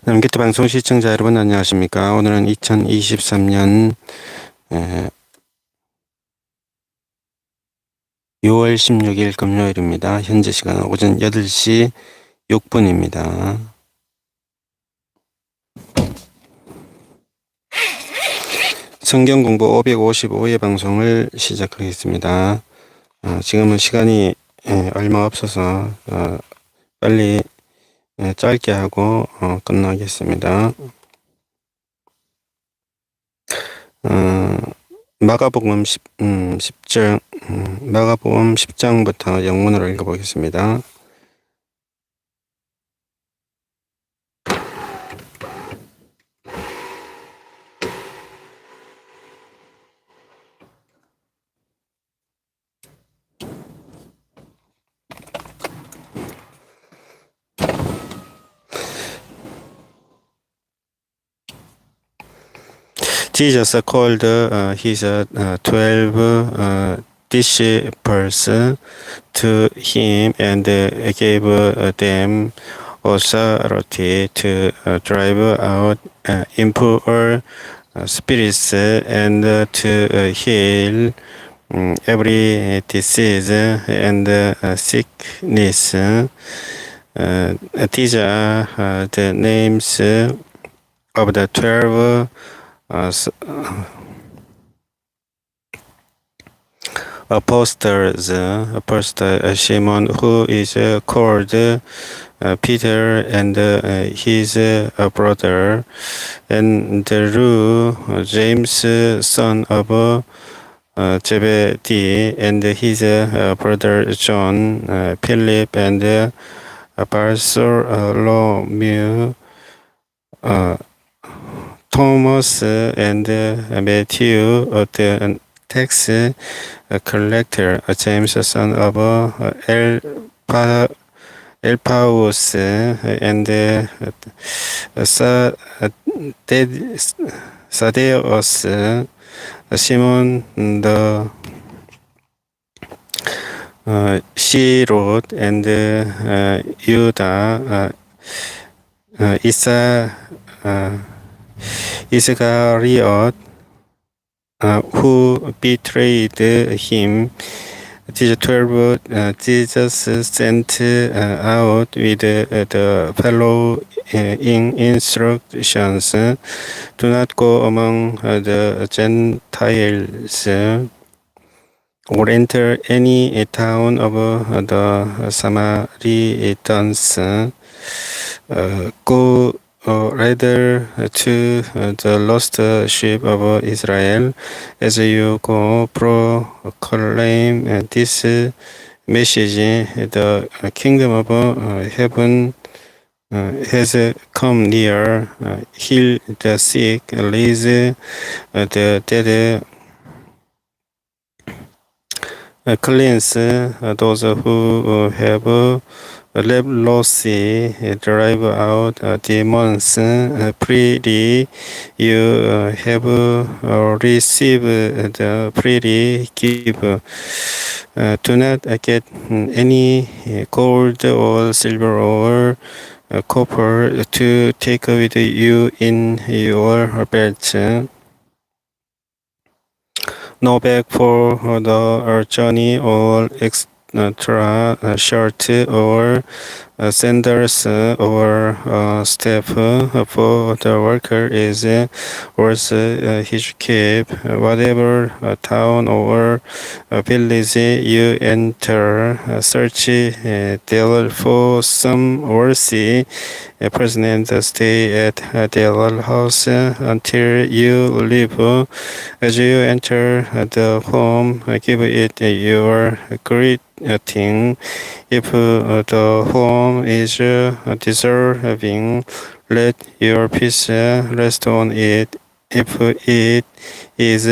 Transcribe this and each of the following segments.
남규태방송 시청자 여러분 안녕하십니까. 오늘은 2023년 6월 16일 금요일입니다. 현재 시간은 오전 8시 6분입니다. 성경공부 555회 방송을 시작하겠습니다. 지금은 시간이 얼마 없어서 빨리 짧게 하고 끝나겠습니다. 마가복음 10장, 마가복음 10장부터 영문으로 읽어보겠습니다. Jesus called his 12 disciples to him and gave them authority to drive out impure spirits and to heal every disease and sickness. These are the names of the 12 apostles. Apostle Simon, who is called Peter, and his brother Andrew, James, son of Zebedee, and his brother John, Philip, and Bartholomew, Thomas, and Matthew, the tax collector, James, son of Alphaeus, and Thaddeus, Simon the Zealot, and Judah Iscariot, who betrayed him. These 12 Jesus sent out with the following instructions: do not go among the Gentiles or enter any town of the Samaritans. Go rather to the lost sheep of Israel. As you go, proclaim this message: the kingdom of heaven has come near. Heal the sick, raise the dead, cleanse those who have leprosy, drive out demons. Freely you have received, the freely give. Do not get any gold or silver or copper to take with you in your belt. No bag for the journey or extra shirt or sandals or staff, for the worker is worth his keep. Whatever town or village you enter, search there for some worthy person, stay at their house until you leave. As you enter the home, give it your greeting. If the home is deserving, let your peace rest on it. If it is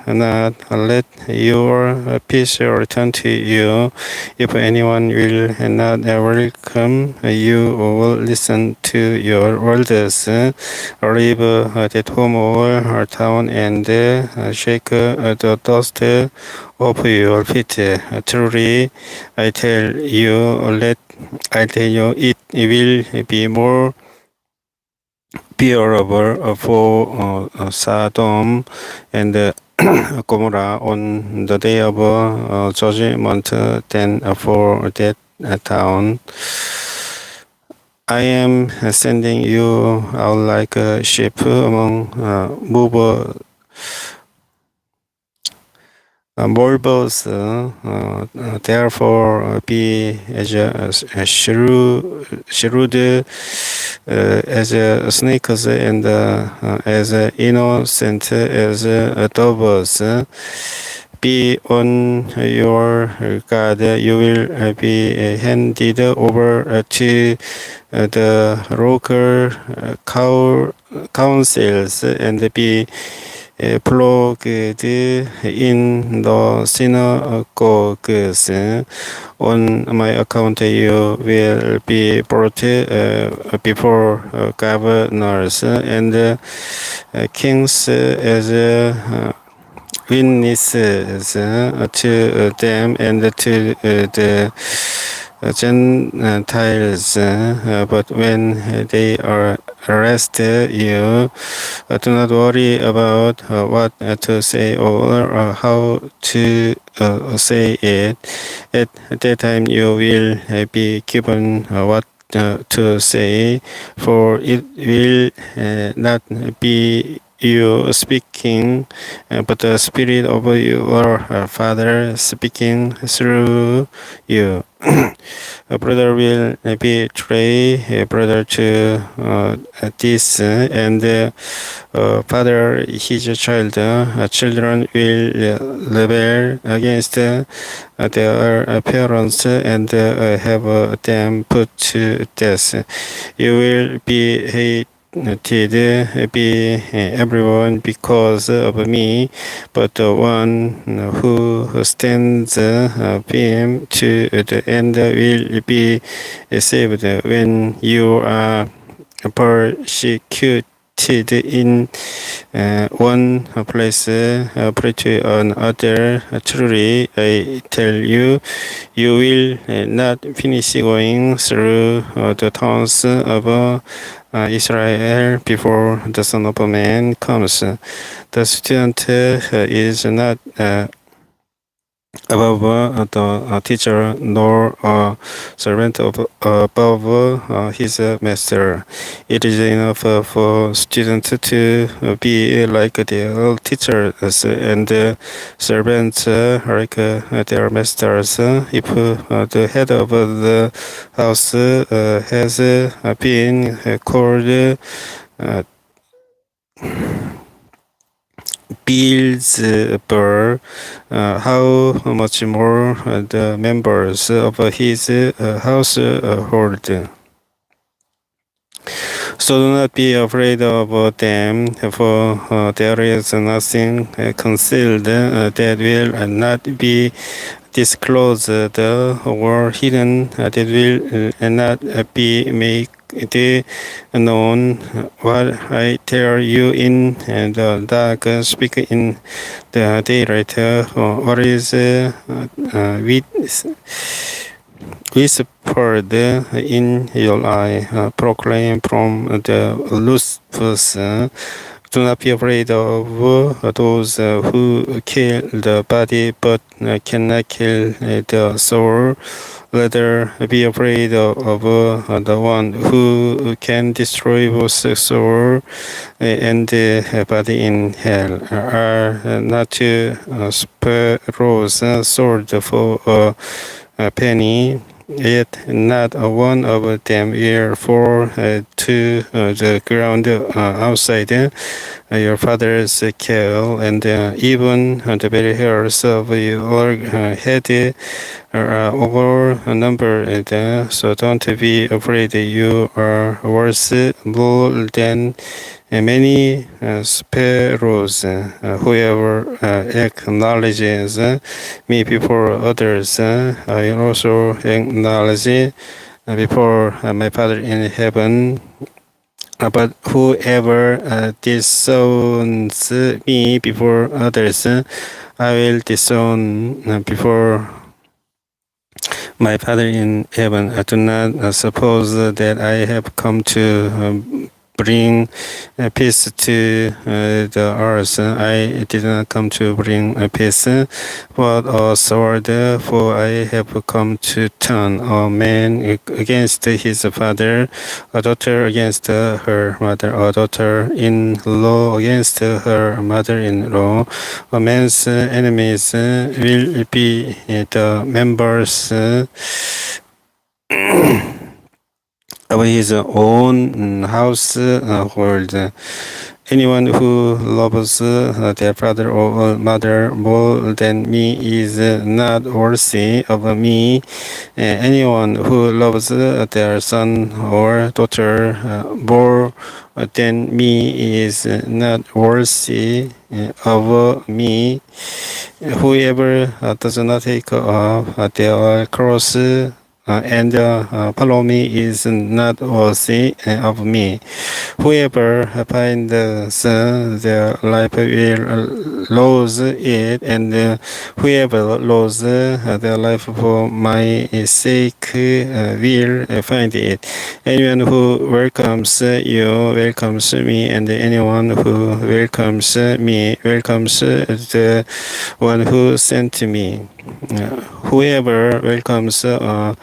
not, let your peace return to you. If anyone will not welcome you or listen to your orders, leave that home or town and shake the dust off your feet. Truly, I tell you, it will be more bearable for Sodom and Gomorrah on the day of judgment than for that town. I am sending you out like a sheep among morbos. Therefore, be as shrewd as snakes and as innocent as doves. Be on your guard. You will be handed over to the local councils and be flogged in the synagogues. On my account, you will be brought before governors and kings as witnesses to them and to the Gentiles, but when they arrest you, do not worry about what to say or how to say it. At that time, you will be given what to say, for it will not be you speaking, but the Spirit of your Father speaking through you. A brother will betray a brother to this, and father his child. Children will rebel against their parents and have them put to death. You will be hated be everyone because of me, but the one who stands firm to the end will be saved. When you are persecuted in one place, pray to another. Truly, I tell you, you will not finish going through the towns of Israel before the Son of Man comes. The student is not above the teacher, nor a servant above his master. It is enough for students to be like their teachers and servants like their masters. If the head of the house has been called Beelzebub, how much more the members of his household. So do not be afraid of them, for there is nothing concealed that will not be disclosed, or hidden that will not be made known. What I tell you in the dark, speak in the daylight. What is whispered in your eye, proclaim from the loose. Do not be afraid of those who kill the body but cannot kill the soul. Rather, be afraid of the one who can destroy both soul and body in hell. Are not two sparrows sold for a penny? Yet not one of them will fall to the ground outside your Father's care, and even the very hairs of your head are all numbered. So don't be afraid. You are worth more than many sparrows. Whoever acknowledges me before others, I also acknowledge before my Father in heaven. But whoever disowns me before others, I will disown before my Father in heaven. I do not suppose that I have come to bring peace to the earth. I did not come to bring peace, but a sword, for I have come to turn a man against his father, a daughter against her mother, a daughter-in-law against her mother-in-law. A man's enemies will be the members of his own household. Anyone who loves their father or mother more than me is not worthy of me. Anyone who loves their son or daughter more than me is not worthy of me. Whoever does not take up their cross and follow me is not worthy of me. Whoever finds their life will lose it, and whoever loses their life for my sake will find it. Anyone who welcomes you welcomes me, and anyone who welcomes me welcomes the one who sent me. Whoever welcomes a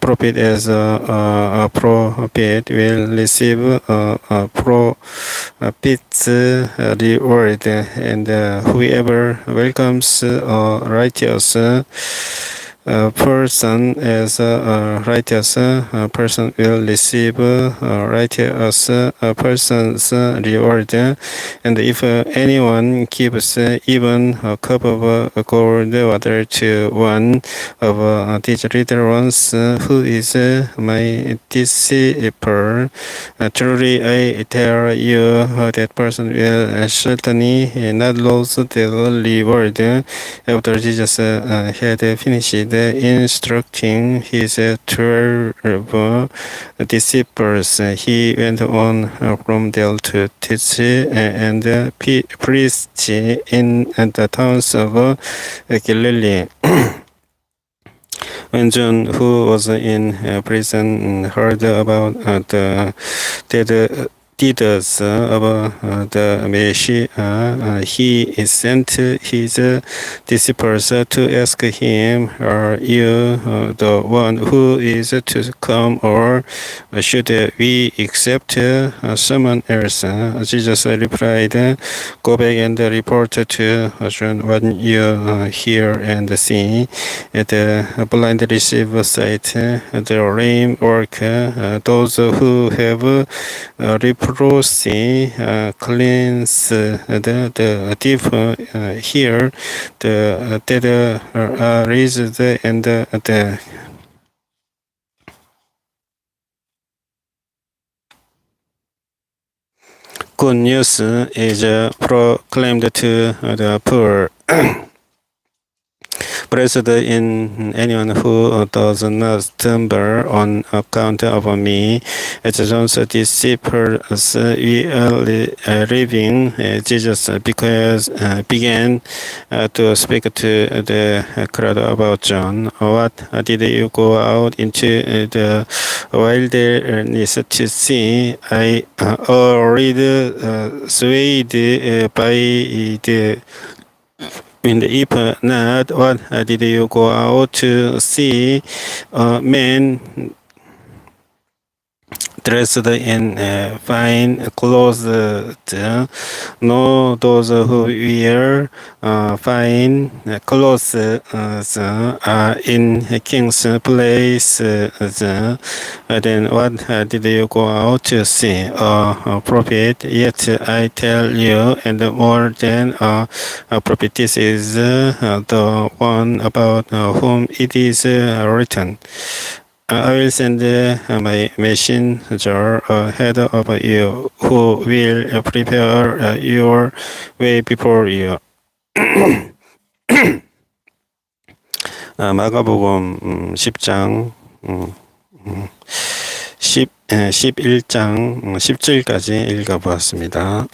prophet as a prophet will receive a prophet's reward, and whoever welcomes a righteous person as a righteous person will receive a righteous person's reward. And if anyone gives even a cup of cold water to one of these little ones who is my disciple, truly I tell you that person will certainly not lose the reward. After Jesus had finished instructing his 12 disciples, he went on from there to teach and preach in the towns of Galilee. When John, who was in prison, heard about the dead deeds of the Messiah, he sent his disciples to ask him, "Are you the one who is to come, or should we accept someone else?" Jesus replied, "Go back and report to John what you hear and see. The blind receive sight, the lame walk, those who have leprosy cleanse, the deaf hear, the dead are raised, and the good news is proclaimed to the poor." Blessed in anyone who does not stumble on account of me. As John's disciples were leaving, Jesus began to speak to the crowd about John. "What did you go out into the wilderness to see? I already swayed by the wind. If not, what did you go out to see? A man dressed in fine clothes? No, those who wear fine clothes are in king's place. Then what did you go out to see? A prophet? Yet I tell you, and more than a prophet, this is the one about whom it is written, I will send my messenger ahead of you, who will prepare your way before you." 마가복음 10장 11장 10절까지 읽어보았습니다.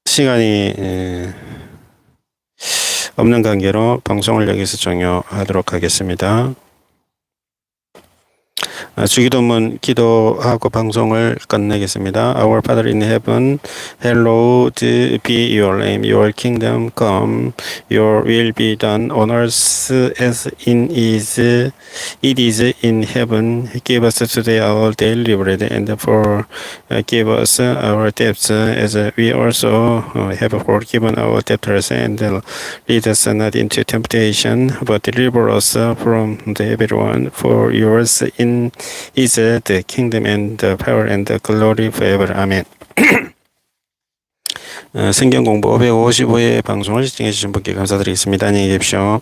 시간이 없는 관계로 방송을 여기서 종료하도록 하겠습니다. 주기도문 기도하고 방송을 끝내겠습니다. Our Father in heaven, hallowed be your name. Your kingdom come. Your will be done on earth as it is in heaven. Give us today our daily bread, and forgive us our debts as we also have forgiven our debtors. And lead us not into temptation, but deliver us from the evil one. For yours is the kingdom and the power and the glory forever. 아멘. 성경공부 555회 방송을 시청해 주신 분께 감사드리겠습니다. 안녕히 계십시오.